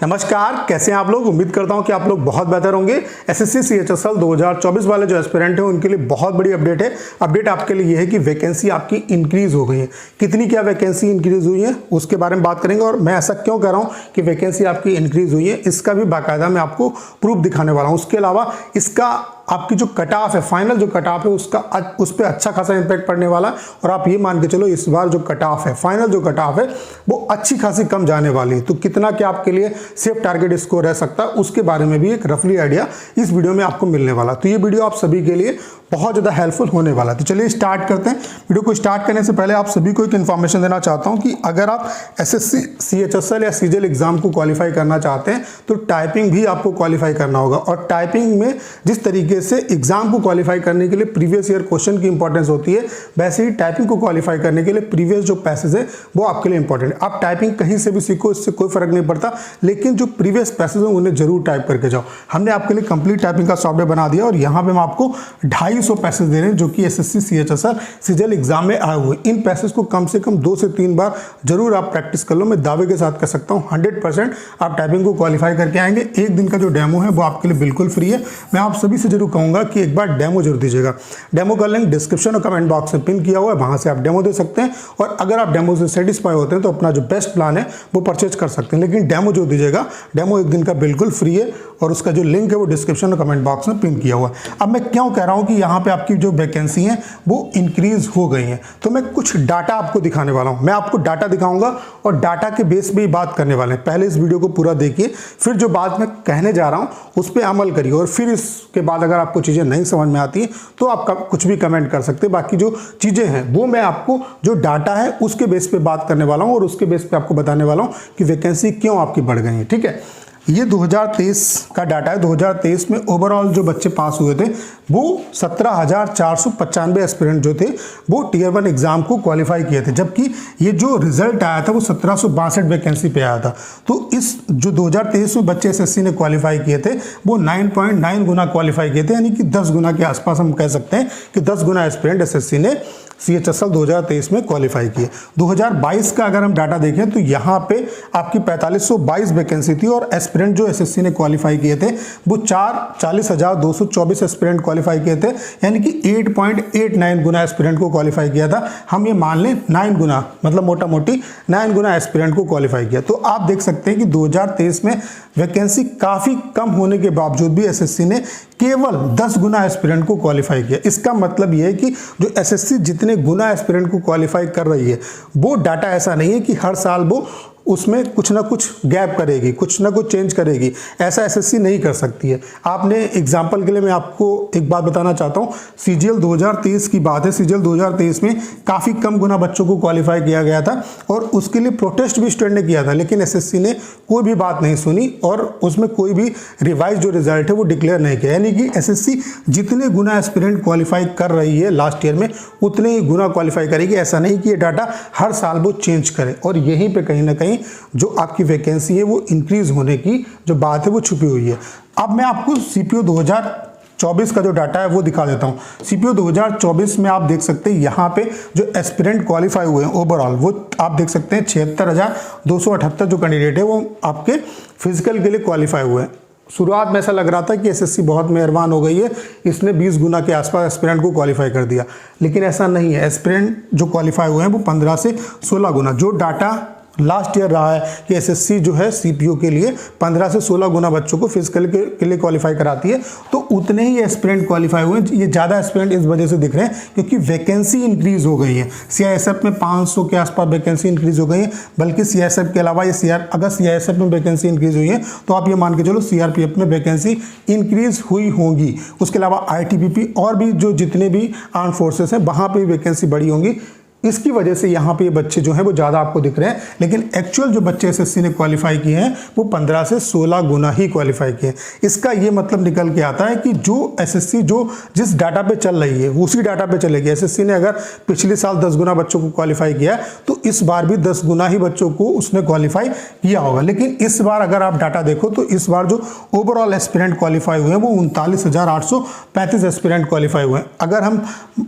नमस्कार, कैसे हैं आप लोग। उम्मीद करता हूं कि आप लोग बहुत बेहतर होंगे। एसएससी सीएचएसएल 2024 वाले जो एस्पिरेंट हैं उनके लिए बहुत बड़ी अपडेट है। अपडेट आपके लिए ये है कि वैकेंसी आपकी इंक्रीज हो गई है। कितनी क्या वैकेंसी इंक्रीज हुई है उसके बारे में बात करेंगे, और मैं ऐसा क्यों कह रहा हूं कि वैकेंसी आपकी इंक्रीज हुई है इसका भी बाकायदा मैं आपको प्रूफ दिखाने वाला हूं। उसके अलावा इसका आपकी जो कट ऑफ है, फाइनल जो कट ऑफ है उस पर अच्छा खासा इंपैक्ट पड़ने वाला है। और आप ये मान के चलो इस बार जो कट ऑफ है, फाइनल जो कट ऑफ है वो अच्छी खासी कम जाने वाली है। तो कितना क्या आपके लिए सेफ टारगेट स्कोर रह सकता है उसके बारे में भी एक रफली आइडिया इस वीडियो में आपको मिलने वाला। तो ये वीडियो आप सभी के लिए बहुत ज़्यादा हेल्पफुल होने वाला है। तो चलिए स्टार्ट करते हैं। वीडियो को स्टार्ट करने से पहले आप सभी को एक इन्फॉर्मेशन देना चाहता हूं कि अगर आप एसएससी सीएचएसएल या सीजीएल एग्जाम को क्वालिफाई करना चाहते हैं तो टाइपिंग भी आपको क्वालिफाई करना होगा। और टाइपिंग में जिस तरीके से एग्जाम को क्वालिफाई करने के लिए प्रीवियस ईयर क्वेश्चन की इंपॉर्टेंस होती है, वैसे ही टाइपिंग को क्वालिफाई करने के लिए प्रीवियस जो पैसेज है वो आपके लिए इंपॉर्टेंट है। आप टाइपिंग कहीं से भी सीखो, इससे कोई फर्क नहीं पड़ता, लेकिन जो प्रीवियस पैसेज है उन्हें जरूर टाइप करके जाओ। हमने आपके लिए कंप्लीट टाइपिंग का सॉफ्टवेयर बना दिया और यहाँ पे हम आपको 250 पैसेज दे रहे हैं जो कि एसएससी सीएचएसएल सीजीएल एग्जाम में आए हुए। इन पैसेज को कम से कम 2 से 3 बार जरूर आप प्रैक्टिस कर लो। मैं दावे के साथ कह सकता हूँ 100% आप टाइपिंग को क्वालिफाई करके आएंगे। एक दिन का जो डेमो है वो आपके लिए बिल्कुल फ्री है। मैं आप सभी से जरूर कहूंगा कि एक बार डेमो जरूर दीजिएगा। डेमो का लिंक डिस्क्रिप्शन और कमेंट बॉक्स में पिन किया हुआ है, वहां से आप डेमो दे सकते हैं। और अगर आप डेमो से सेटिस्फाई होते हैं तो अपना जो बेस्ट प्लान है वो परचेज कर सकते हैं। लेकिन डेमो जो दीजिएगा, डेमो एक दिन का बिल्कुल फ्री है और उसका जो लिंक है वो डिस्क्रिप्शन और कमेंट बॉक्स में पिन किया हुआ है। अब मैं क्यों कह रहा हूं कि यहाँ पे आपकी जो वैकेंसी है वो इंक्रीज हो गई है, तो मैं कुछ डाटा आपको दिखाने वाला हूं। मैं आपको डाटा दिखाऊंगा और डाटा के बेस पे ही बात करने वाले हैं। पहले इस वीडियो को पूरा देखिए, फिर जो बात मैं कहने जा रहा हूं उस पर अमल करिए। और फिर इसके बाद अगर आपको चीजें नहीं समझ में आती तो आप कुछ भी कमेंट कर सकते हैं। बाकी जो चीजें हैं वो मैं आपको जो डाटा है उसके बेस पे बात करने वाला हूं और उसके बेस पे आपको बताने वाला हूं कि वैकेंसी क्यों आपकी बढ़ गई है। ठीक है, ये 2023 का डाटा है। 2023 में ओवरऑल जो बच्चे पास हुए थे वो 17,495 एस्पिरेंट जो थे वो टीयर 1 एग्जाम को क्वालिफाई किए थे, जबकि ये जो रिजल्ट आया था वो 1762 वैकेंसी पे आया था। तो इस जो 2023 में बच्चे एसएससी ने क्वालिफाई किए थे वो 9.9 गुना क्वालिफाई किए थे, यानी कि 10 गुना के आसपास हम कह सकते हैं कि 10 गुना एस्पिरेंट एसएससी ने सीएचएसएल 2023 में क्वालिफाई किए। 2022 का अगर हम डाटा देखें तो यहाँ पे आपकी 4522 वैकेंसी थी और एस्पिरेंट जो एसएससी ने क्वालिफाई किए थे वो 40,224 एस्पिरेंट क्वालिफाई किए थे, यानी कि 8.89 गुना एस्पिरेंट को क्वालिफाई किया था। हम ये मान लें 9 गुना, मतलब मोटा मोटी 9 गुना एस्पिरेंट को क्वालिफाई किया। तो आप देख सकते हैं कि 2023 में वैकेंसी काफी कम होने के बावजूद भी एसएससी ने केवल 10 गुना एस्पिरेंट को क्वालिफाई किया। इसका मतलब यह है कि जो एसएससी जितने गुना एस्पिरेंट को क्वालिफाई कर रही है वो डाटा ऐसा नहीं है कि हर साल वो उसमें कुछ ना कुछ गैप करेगी, कुछ ना कुछ चेंज करेगी। ऐसा एसएससी नहीं कर सकती है। आपने एग्जांपल के लिए मैं आपको एक बात बताना चाहता हूं, सीजीएल 2023 की बात है। सीजीएल 2023 में काफ़ी कम गुना बच्चों को क्वालिफाई किया गया था और उसके लिए प्रोटेस्ट भी स्टूडेंट ने किया था, लेकिन एसएससी ने कोई भी बात नहीं सुनी और उसमें कोई भी रिवाइज जो रिजल्ट है वो डिक्लेयर नहीं किया। यानी कि एसएससी जितने गुना एस्पिरेंट क्वालिफाई कर रही है लास्ट ईयर में उतने ही गुना क्वालिफाई करेगी। ऐसा नहीं कि ये डाटा हर साल वो चेंज करे। और यहीं पर कहीं ना कहीं जो आपकी वैकेंसी है वो इंक्रीज होने की जो बात है वो छुपी हुई है। अब मैं आपको सीपीओ 2024 का जो डाटा है वो दिखा देता हूं। सीपीओ 2024 में आप देख सकते हैं यहाँ पे जो एस्पिरेंट क्वालिफाई हुए हैं ओवरऑल वो आप देख सकते हैं 76,278 जो कैंडिडेट है वो आपके फिजिकल के लिए क्वालिफाई हुए हैं। शुरुआत में ऐसा लग रहा था कि एसएससी बहुत मेहरबान हो गई है, इसने 20 गुना के आसपास एस्पिरेंट को क्वालिफाई कर दिया, लेकिन ऐसा नहीं है। एस्पिरेंट जो क्वालिफाई हुए हैं वो 15 से 16 गुना, जो डाटा लास्ट ईयर रहा है कि एसएससी जो है सीपीओ के लिए 15 से 16 गुना बच्चों को फिजिकल के लिए क्वालिफाई कराती है, तो उतने ही एस्पिरेंट क्वालिफाई हुए। ये ज़्यादा एस्पिरेंट इस वजह से दिख रहे हैं क्योंकि वैकेंसी इंक्रीज हो गई है। सीआईएसएफ में 500 के आसपास वैकेंसी इंक्रीज हो गई है, बल्कि सीआईएसएफ के अलावा ये अगर सीआईएसएफ में वैकेंसी इंक्रीज हुई है तो आप ये मान के चलो सीआरपीएफ में वैकेंसी इंक्रीज हुई होंगी। उसके अलावा आईटीबीपी और भी जो जितने भी आर्म फोर्सेस हैं वहाँ पर वैकेंसी बढ़ी होंगी। इसकी वजह से यहाँ पे ये बच्चे जो हैं वो ज़्यादा आपको दिख रहे हैं, लेकिन एक्चुअल जो बच्चे एसएससी ने क्वालिफाई किए हैं वो 15 से 16 गुना ही क्वालिफाई किए हैं। इसका ये मतलब निकल के आता है कि जो एसएससी जो जिस डाटा पे चल रही है उसी डाटा पे चलेगी। एसएससी ने अगर पिछले साल 10 गुना बच्चों को क्वालिफाई किया तो इस बार भी 10 गुना ही बच्चों को उसने क्वालिफाई किया होगा। लेकिन इस बार अगर आप डाटा देखो तो इस बार जो ओवरऑल एस्पिरेंट क्वालिफाई हुए हैं वो 39,835 एस्पिरेंट क्वालिफाई हुए हैं। अगर हम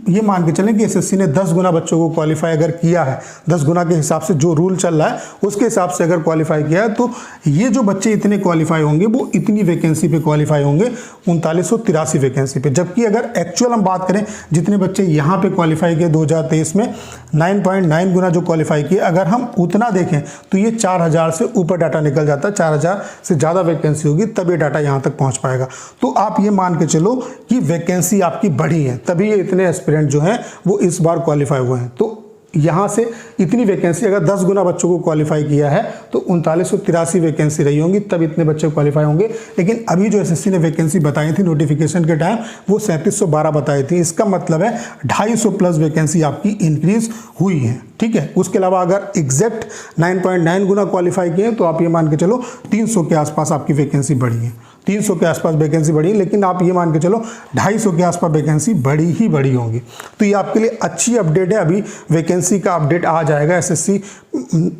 ये मान के चलें कि एसएससी ने 10 गुना बच्चों को क्वालिफाई अगर किया है 10 गुना के हिसाब से जो रूल चल रहा है उसके हिसाब से अगर क्वालिफाई किया है तो ये जो बच्चे इतने क्वालिफाई होंगे वो इतनी वैकेंसी पे क्वालिफाई होंगे, 3983 वैकेंसी पे। जबकि अगर एक्चुअल हम बात करें जितने बच्चे यहाँ पे क्वालिफाई किए 2023 में 9.9 गुना जो क्वालिफाई किए, अगर हम उतना देखें तो ये 4000 से ऊपर डाटा निकल जाता है। 4000 से ज़्यादा वैकेंसी होगी तब ये डाटा यहाँ तक पहुँच पाएगा। तो आप ये मान के चलो कि वैकेंसी आपकी बढ़ी है, तभी ये इतने एस्पिरेंट जो हैं वो इस बार क्वालिफाई हुए हैं। तो यहाँ से इतनी वैकेंसी, अगर 10 गुना बच्चों को क्वालिफाई किया है तो 3983 वैकेंसी रही होंगी, तब इतने बच्चे क्वालिफाई होंगे। लेकिन अभी जो एसएससी ने वैकेंसी बताई थी नोटिफिकेशन के टाइम वो 3712 बताई थी। इसका मतलब है 250 प्लस वैकेंसी आपकी इंक्रीज हुई है। ठीक है, उसके अलावा अगर एग्जैक्ट 9.9 गुना क्वालिफाई किए तो आप ये मान के चलो 300 के आसपास आपकी वैकेंसी बढ़ी है, 300 के आसपास वैकेंसी बढ़ी। लेकिन आप ये मान के चलो 250 के आसपास वैकेंसी बढ़ी ही बढ़ी होंगी। तो ये आपके लिए अच्छी अपडेट है। अभी वैकेंसी का अपडेट आ जाएगा। एसएससी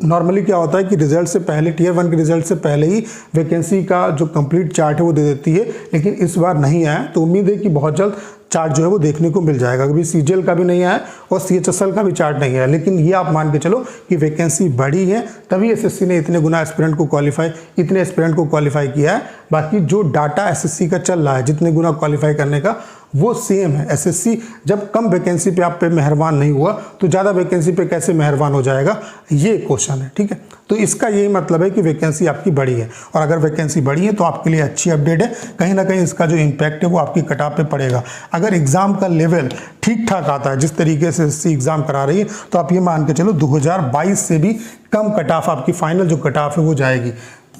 नॉर्मली क्या होता है कि रिजल्ट से पहले, टियर 1 के रिजल्ट से पहले ही वैकेंसी का जो कंप्लीट चार्ट है वो दे देती है, लेकिन इस बार नहीं आया। तो उम्मीद है कि बहुत जल्द चार्ट जो है वो देखने को मिल जाएगा। अभी सीजीएल का भी नहीं आया और सीएचएसएल का भी चार्ट नहीं है, लेकिन ये आप मान के चलो कि वैकेंसी बढ़ी है, तभी एसएससी ने इतने गुना एस्पिरेंट को क्वालिफाई किया है। बाकी जो डाटा एसएससी का चल रहा है जितने गुना क्वालिफाई करने का वो सेम है। एसएससी जब कम वैकेंसी पे आप पे मेहरबान नहीं हुआ तो ज़्यादा वैकेंसी पे कैसे मेहरबान हो जाएगा, ये क्वेश्चन है। ठीक है, तो इसका यही मतलब है कि वैकेंसी आपकी बढ़ी है, और अगर वैकेंसी बढ़ी है तो आपके लिए अच्छी अपडेट है। कहीं ना कहीं इसका जो इम्पैक्ट है वो आपकी कट ऑफ पे पड़ेगा। अगर एग्जाम का लेवल ठीक ठाक आता है जिस तरीके से एसएससी एग्जाम करा रही है तो आप ये मान के चलो 2022 से भी कम कट ऑफ आपकी फाइनल जो कट ऑफ है वो जाएगी।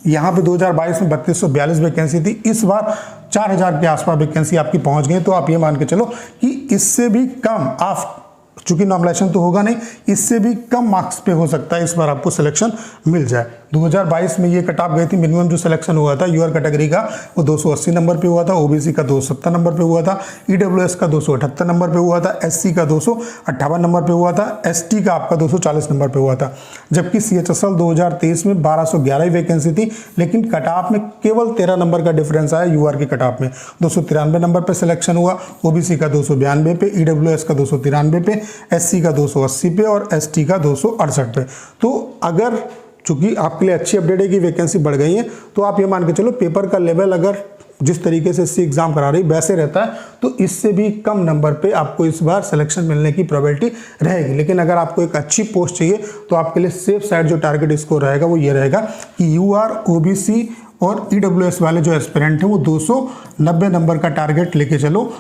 यहाँ पे 2022 में 3242 वैकेंसी थी, इस बार 4000 के आसपास वैकेंसी आपकी पहुंच गई। तो आप ये मान के चलो कि इससे भी कम, आप चूंकि नॉमिनेशन तो होगा नहीं, इससे भी कम मार्क्स पे हो सकता है इस बार आपको सिलेक्शन मिल जाए। 2022 में ये कट ऑफ गई थी, मिनिमम जो सिलेक्शन हुआ था यूआर कैटेगरी का वो 280 नंबर पे हुआ था, ओबीसी का 270 नंबर पे हुआ था, ईडब्ल्यूएस का 278 नंबर पे हुआ था, एससी का 258 नंबर पे हुआ था, एसटी का आपका 240 नंबर पे हुआ था। जबकि सीएचएसएल 2023 में 1211 वैकेंसी थी, लेकिन कट ऑफ में केवल 13 नंबर का डिफरेंस आया। यूआर के कट ऑफ में 293 नंबर पे सिलेक्शन हुआ, ओबीसी का 292 पे, ईडब्ल्यूएस का 293 पे, एससी का 280 पे और एसटी का 268 पे। तो अगर चूंकि आपके लिए अच्छी अपडेट है कि वैकेंसी बढ़ गई है, तो आप ये मान के चलो पेपर का लेवल अगर जिस तरीके से एसएससी एग्जाम करा रही वैसे रहता है तो इससे भी कम नंबर पे आपको इस बार सिलेक्शन मिलने की प्रोबेबिलिटी रहेगी। लेकिन अगर आपको एक अच्छी पोस्ट चाहिए तो आपके लिए सेफ साइड जो टारगेट स्कोर रहेगा वो ये रहेगा कि यूआर, ओबीसी और ईडब्ल्यूएस वाले जो एस्पिरेंट हैं वो 290 नंबर का टारगेट लेके चलो,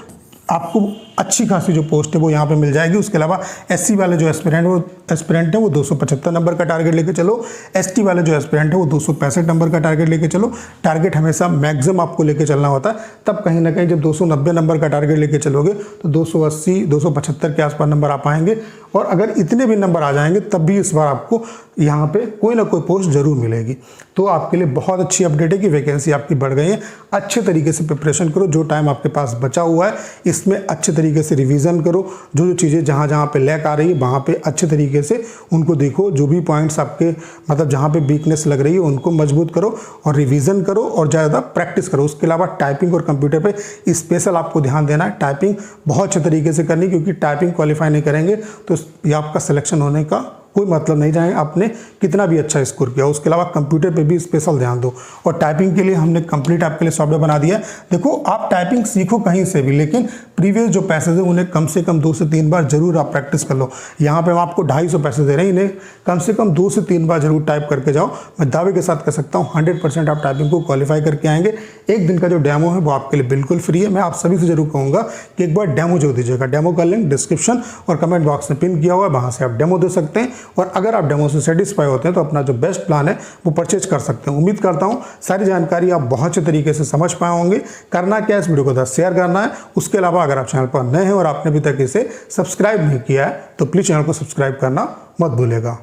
आपको अच्छी खासी जो पोस्ट है वो यहाँ पे मिल जाएगी। उसके अलावा एससी वाले जो एस्पिरेंट है वो 275 नंबर का टारगेट लेके चलो, एसटी वाले जो एस्पिरेंट है वो 265 नंबर का टारगेट लेके चलो। टारगेट हमेशा मैक्सिमम आपको लेके चलना होता है, तब कहीं ना कहीं जब 290 नंबर का टारगेट लेके चलोगे तो 280, 275 के आसपास नंबर आ पाएंगे। और अगर इतने भी नंबर आ जाएंगे तब भी इस बार आपको यहाँ पे कोई ना कोई पोस्ट जरूर मिलेगी। तो आपके लिए बहुत अच्छी अपडेट है कि वैकेंसी आपकी बढ़ गई है। अच्छे तरीके से प्रिपरेशन करो, जो टाइम आपके पास बचा हुआ है इसमें अच्छे तरीके से रिवीजन करो। जो चीज़ें जहाँ जहाँ पे लैक आ रही है वहाँ पे अच्छे तरीके से उनको देखो। जो भी पॉइंट्स आपके मतलब जहाँ पे वीकनेस लग रही है उनको मजबूत करो और रिवीजन करो और ज़्यादा प्रैक्टिस करो। उसके अलावा टाइपिंग और कंप्यूटर पे स्पेशल आपको ध्यान देना है। टाइपिंग बहुत अच्छे तरीके से करनी, क्योंकि टाइपिंग क्वालिफाई नहीं करेंगे तो ये आपका सिलेक्शन होने का कोई मतलब नहीं, चाहे आपने कितना भी अच्छा स्कोर किया। उसके अलावा कंप्यूटर पे भी स्पेशल ध्यान दो। और टाइपिंग के लिए हमने कंप्लीट आपके लिए सॉफ्टवेयर बना दिया है। देखो, आप टाइपिंग सीखो कहीं से भी, लेकिन प्रीवियस जो पैसेज है उन्हें कम से कम 2 से 3 बार जरूर आप प्रैक्टिस कर लो। यहाँ पे हम आपको 250 पैसे दे रहे हैं, इन्हें कम से कम 2 से 3 बार जरूर टाइप करके जाओ। मैं दावे के साथ कह सकता हूँ 100% आप टाइपिंग को क्वालिफाई करके आएंगे। एक दिन का जो डेमो है वो आपके लिए बिल्कुल फ्री है। मैं आप सभी से जरूर कहूँगा कि एक बार डेमो जो दीजिएगा। डेमो का लिंक डिस्क्रिप्शन और कमेंट बॉक्स में पिन किया हुआ है, वहाँ से आप डेमो दे सकते हैं। और अगर आप डेमो से सेटिस्फाई होते हैं तो अपना जो बेस्ट प्लान है वो परचेज कर सकते हैं। उम्मीद करता हूँ सारी जानकारी आप बहुत अच्छे तरीके से समझ पाए होंगे। करना क्या है, इस वीडियो को 10 शेयर करना है। उसके अलावा अगर आप चैनल पर नए हैं और आपने अभी तक इसे सब्सक्राइब नहीं किया है तो प्लीज़ चैनल को सब्सक्राइब करना मत भूलिएगा।